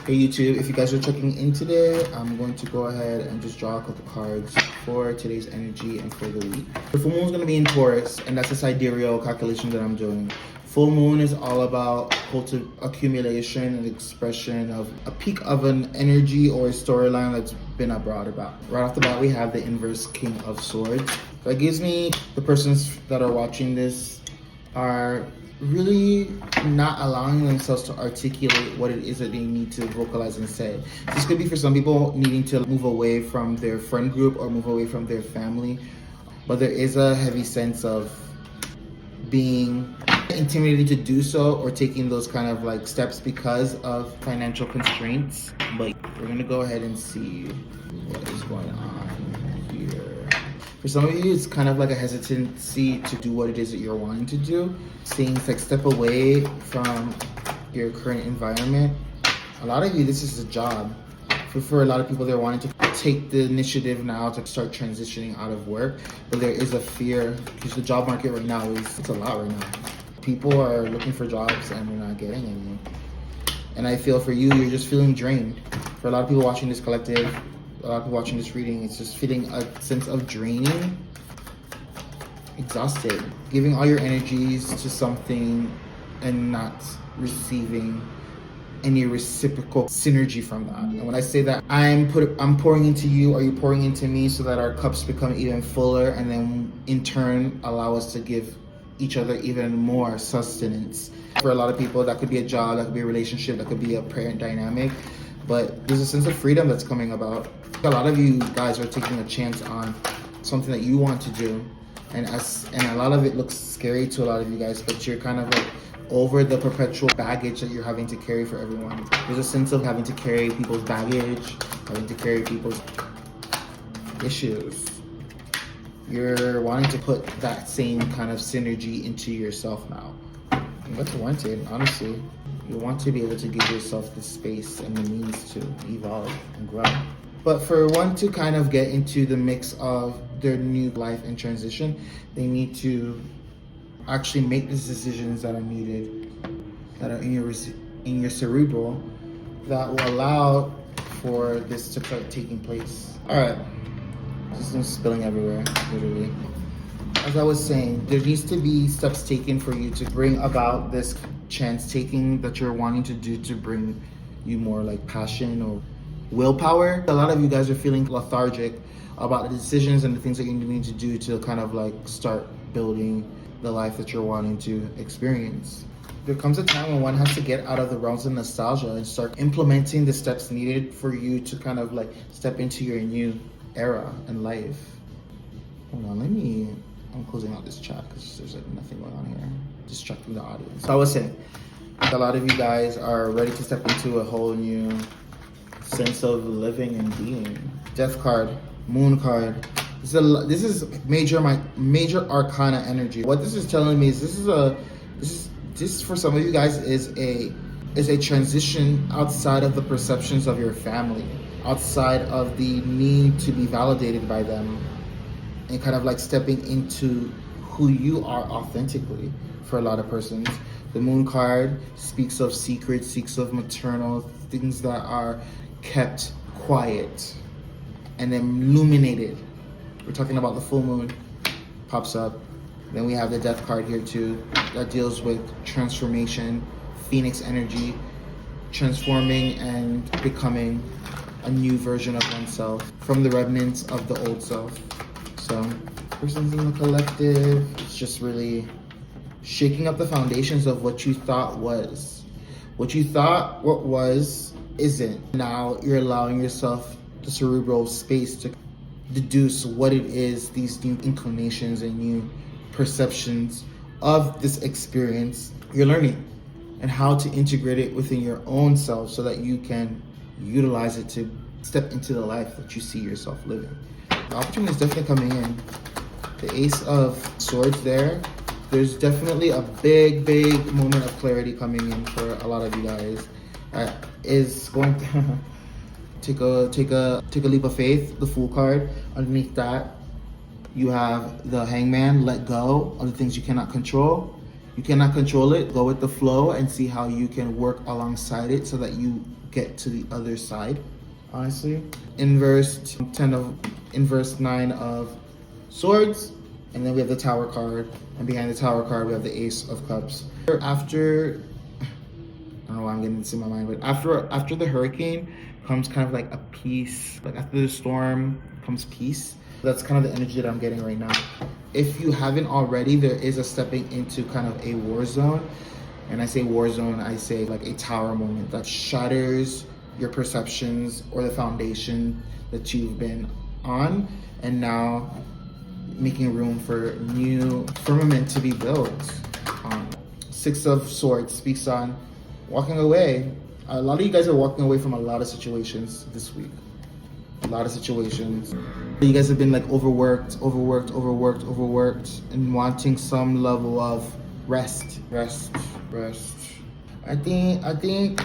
Hey YouTube, if you guys are checking in today, I'm going to go ahead and just draw a couple cards for today's energy and for the week. The full moon is going to be in Taurus, and that's a sidereal calculation that I'm doing. Full moon is all about accumulation and expression of a peak of an energy or a storyline that's been brought about. Right off the bat, we have the inverse King of Swords. That gives me the persons that are watching this are really not allowing themselves to articulate what it is that they need to vocalize and say. This could be for some people needing to move away from their friend group or move away from their family, but there is a heavy sense of being intimidated to do so or taking those kind of like steps because of financial constraints. But we're gonna go ahead and see what is going on here. For some of you, it's kind of like a hesitancy to do what it is that you're wanting to do. Saying it's like step away from your current environment. A lot of you, this is a job. For a lot of people, they're wanting to take the initiative now to start transitioning out of work. But there is a fear because the job market right now it's a lot right now. People are looking for jobs and they're not getting any. And I feel for you, you're just feeling drained. For a lot of people watching this collective, a lot of people watching this reading, it's just feeling a sense of draining, exhausted, giving all your energies to something and not receiving any reciprocal synergy from that. And when I say that, I'm pouring into you, or you pouring into me, so that our cups become even fuller, and then in turn allow us to give each other even more sustenance. For a lot of people, that could be a job, that could be a relationship, that could be a parent dynamic. But there's a sense of freedom that's coming about. A lot of you guys are taking a chance on something that you want to do. And a lot of it looks scary to a lot of you guys, but you're kind of like over the perpetual baggage that you're having to carry for everyone. There's a sense of having to carry people's baggage, having to carry people's issues. You're wanting to put that same kind of synergy into yourself now. And that's wanted, honestly. You want to be able to give yourself the space and the means to evolve and grow. But for one to kind of get into the mix of their new life and transition, they need to actually make these decisions that are needed, that are in your cerebral, that will allow for this to start taking place. All right, just spilling everywhere, literally. As I was saying, there needs to be steps taken for you to bring about this chance taking that you're wanting to do to bring you more like passion or willpower. A lot of you guys are feeling lethargic about the decisions and the things that you need to do to kind of like start building the life that you're wanting to experience. There comes a time when one has to get out of the realms of nostalgia and start implementing the steps needed for you to kind of like step into your new era in life. Hold on, I'm closing out this chat because there's like nothing going on here, distracting the audience. So I was saying, a lot of you guys are ready to step into a whole new sense of living and being. Death card, moon card. This is major arcana energy. What this is telling me is this for some of you guys is a transition outside of the perceptions of your family, outside of the need to be validated by them, and kind of like stepping into who you are authentically. For a lot of persons, the moon card speaks of secrets, speaks of maternal things that are kept quiet and then illuminated. We're talking about the full moon pops up. Then we have the death card here too, that deals with transformation, phoenix energy, transforming and becoming a new version of oneself from the remnants of the old self. So persons in the collective, it's just really shaking up the foundations of what you thought was. What you thought what was isn't. Now you're allowing yourself the cerebral space to deduce what it is, these new inclinations and new perceptions of this experience you're learning, and how to integrate it within your own self so that you can utilize it to step into the life that you see yourself living. The opportunity is definitely coming in. The Ace of Swords there's definitely a big moment of clarity coming in for a lot of you guys. Is going to take a leap of faith. The Fool card. Underneath that, you have the Hangman. Let go of the things you cannot control. You cannot control it. Go with the flow and see how you can work alongside it so that you get to the other side, honestly. In verse 9 of Swords, and then we have the Tower card, and behind the Tower card we have the Ace of Cups. After, I don't know why I'm getting this in my mind, but after the hurricane comes kind of like a peace. Like after the storm comes peace. That's kind of the energy that I'm getting right now. If you haven't already, there is a stepping into kind of a war zone. And I say war zone, I say like a tower moment that shatters your perceptions or the foundation that you've been on, and now making room for new firmament to be built. Six of Swords speaks on walking away. A lot of you guys are walking away from a lot of situations this week. A lot of situations. You guys have been like overworked, and wanting some level of rest. I think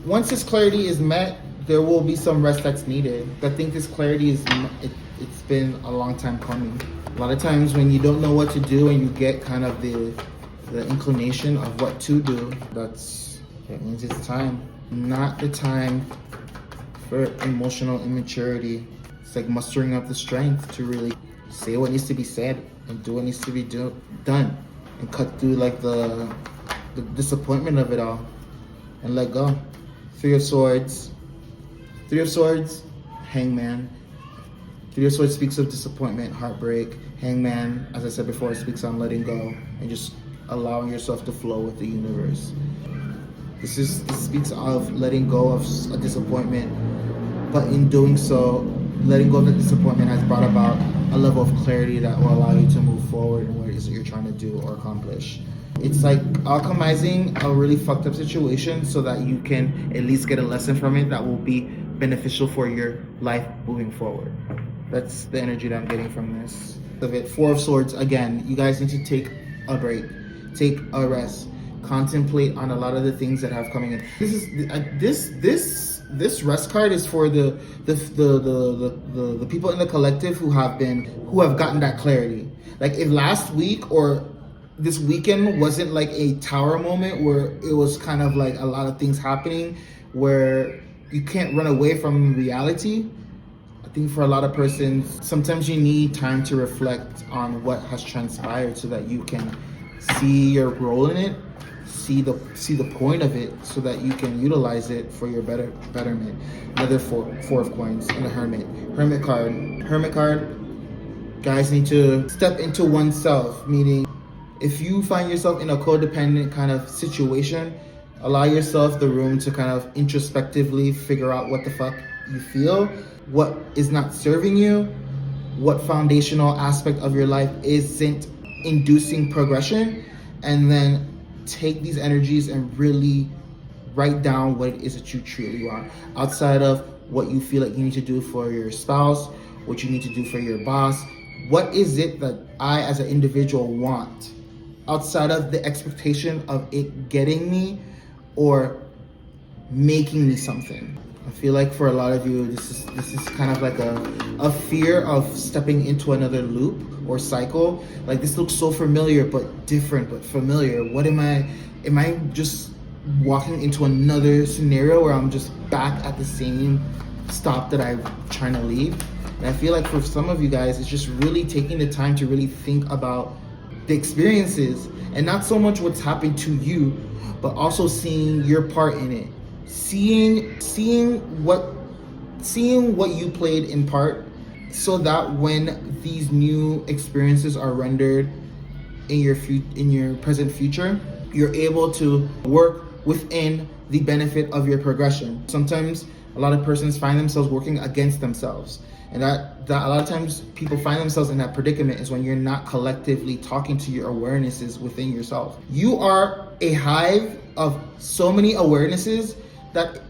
once this clarity is met, there will be some rest that's needed. I think this clarity it's been a long time coming. A lot of times when you don't know what to do and you get kind of the inclination of what to do, that means it's time. Not the time for emotional immaturity. It's like mustering up the strength to really say what needs to be said and do what needs to be done, and cut through like the disappointment of it all and let go. Three of Swords, Hangman. Three of Swords speaks of disappointment, heartbreak. Hangman, as I said before, speaks on letting go and just allowing yourself to flow with the universe. This speaks of letting go of a disappointment, but in doing so, letting go of the disappointment has brought about a level of clarity that will allow you to move forward in what it is that you're trying to do or accomplish. It's like alchemizing a really fucked up situation so that you can at least get a lesson from it that will be beneficial for your life moving forward. That's the energy that I'm getting from this. Four of Swords, again, you guys need to take a break, take a rest, contemplate on a lot of the things that have coming in. This rest card is for the people in the collective who have gotten that clarity. Like if last week or this weekend wasn't like a tower moment where it was kind of like a lot of things happening where you can't run away from reality. I think for a lot of persons, sometimes you need time to reflect on what has transpired so that you can see your role in it, see the point of it, so that you can utilize it for your betterment. Another four of coins and a hermit card. Guys need to step into oneself, meaning if you find yourself in a codependent kind of situation, allow yourself the room to kind of introspectively figure out what the fuck you feel, what is not serving you, what foundational aspect of your life isn't inducing progression, and then take these energies and really write down what it is that you truly want. Outside of what you feel like you need to do for your spouse, what you need to do for your boss, what is it that I as an individual want? Outside of the expectation of it getting me or making me something. I feel like for a lot of you, this is kind of like a fear of stepping into another loop or cycle. Like this looks so familiar, but different, but familiar. What am I just walking into another scenario where I'm just back at the same stop that I'm trying to leave? And I feel like for some of you guys, it's just really taking the time to really think about the experiences and not so much what's happened to you, but also seeing your part in it. Seeing what you played in part, so that when these new experiences are rendered in your present future, you're able to work within the benefit of your progression. Sometimes a lot of persons find themselves working against themselves, and that a lot of times people find themselves in that predicament is when you're not collectively talking to your awarenesses within yourself. You are a hive of so many awarenesses that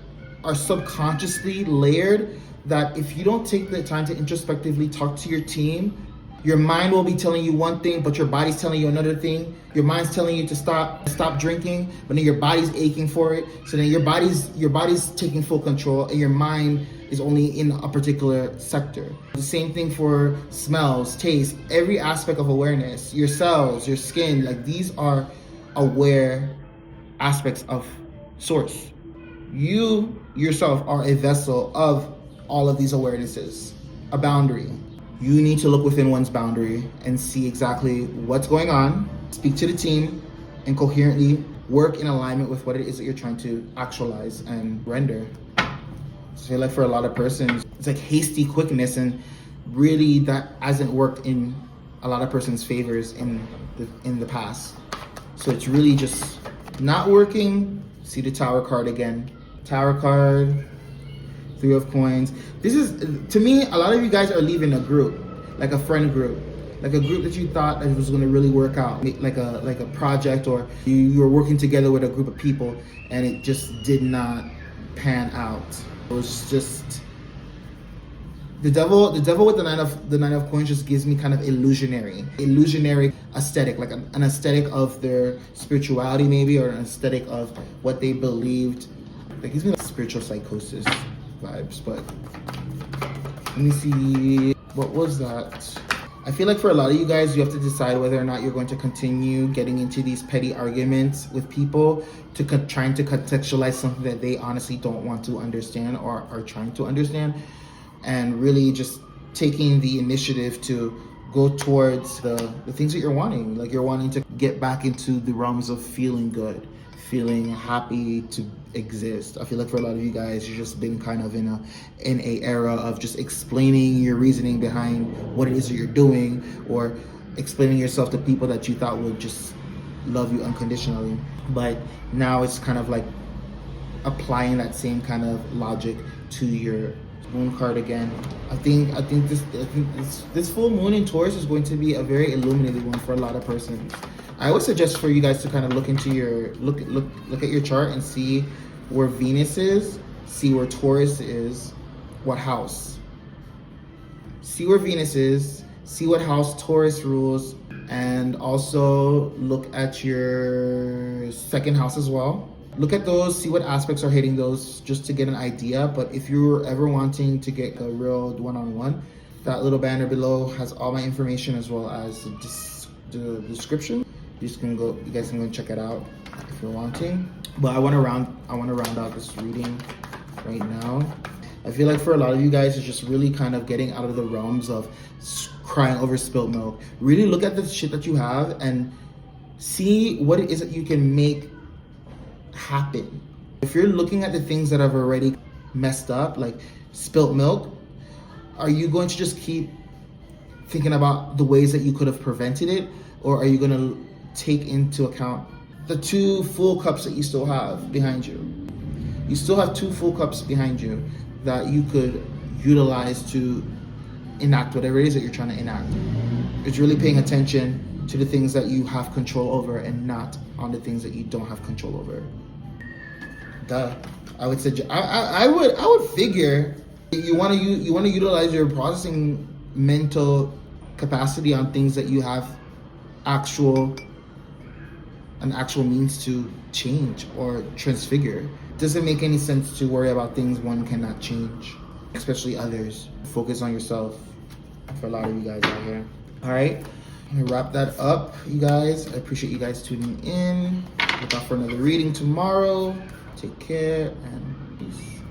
are subconsciously layered, that if you don't take the time to introspectively talk to your team, your mind will be telling you one thing, but your body's telling you another thing. Your mind's telling you to stop drinking, but then your body's aching for it. So then your body's taking full control, and your mind is only in a particular sector. The same thing for smells, taste, every aspect of awareness. Your cells, your skin, like these are aware aspects of source. You yourself are a vessel of all of these awarenesses, a boundary. You need to look within one's boundary and see exactly what's going on, speak to the team, and coherently work in alignment with what it is that you're trying to actualize and render. So I feel like for a lot of persons, it's like hasty quickness, and really that hasn't worked in a lot of persons' favors in the past. So it's really just not working. See the Tower card again. Tower card, Three of Coins. This is, to me, a lot of you guys are leaving a group, like a friend group, like a group that you thought that was going to really work out, like a project, or you were working together with a group of people, and it just did not pan out. It was just the devil with the nine of coins just gives me kind of illusionary aesthetic, like an aesthetic of their spirituality maybe, or an aesthetic of what they believed. It gives me like spiritual psychosis vibes. But let me see, what was that? I feel like for a lot of you guys, you have to decide whether or not you're going to continue getting into these petty arguments with people to trying to contextualize something that they honestly don't want to understand or are trying to understand, and really just taking the initiative to go towards the things that you're wanting. Like, you're wanting to get back into the realms of feeling good, feeling happy to exist. I feel like for a lot of you guys, you've just been kind of in a era of just explaining your reasoning behind what it is that you're doing, or explaining yourself to people that you thought would just love you unconditionally. But now it's kind of like applying that same kind of logic to your moon card again. I think this full moon in Taurus is going to be a very illuminating one for a lot of persons. I would suggest for you guys to kind of look into your look at your chart and see where Venus is, see where Taurus is, what house. See where Venus is, see what house Taurus rules, and also look at your second house as well. Look at those, see what aspects are hitting those, just to get an idea. But if you're ever wanting to get a real one-on-one, that little banner below has all my information, as well as the description. You guys can go check it out if you're wanting. But I want to round out this reading right now. I feel like for a lot of you guys, it's just really kind of getting out of the realms of crying over spilt milk. Really look at the shit that you have and see what it is that you can make happen. If you're looking at the things that have already messed up, like spilt milk, are you going to just keep thinking about the ways that you could have prevented it, or are you going to take into account the two full cups that you still have behind you? You still have two full cups behind you that you could utilize to enact whatever it is that you're trying to enact. It's really paying attention to the things that you have control over and not on the things that you don't have control over. I would suggest, I would figure you want to utilize your processing mental capacity on things that you have an actual means to change or transfigure. It doesn't make any sense to worry about things one cannot change, especially others. Focus on yourself for a lot of you guys out here. All right, I'm gonna wrap that up, you guys. I appreciate you guys tuning in. Look out for another reading tomorrow. Take care and peace.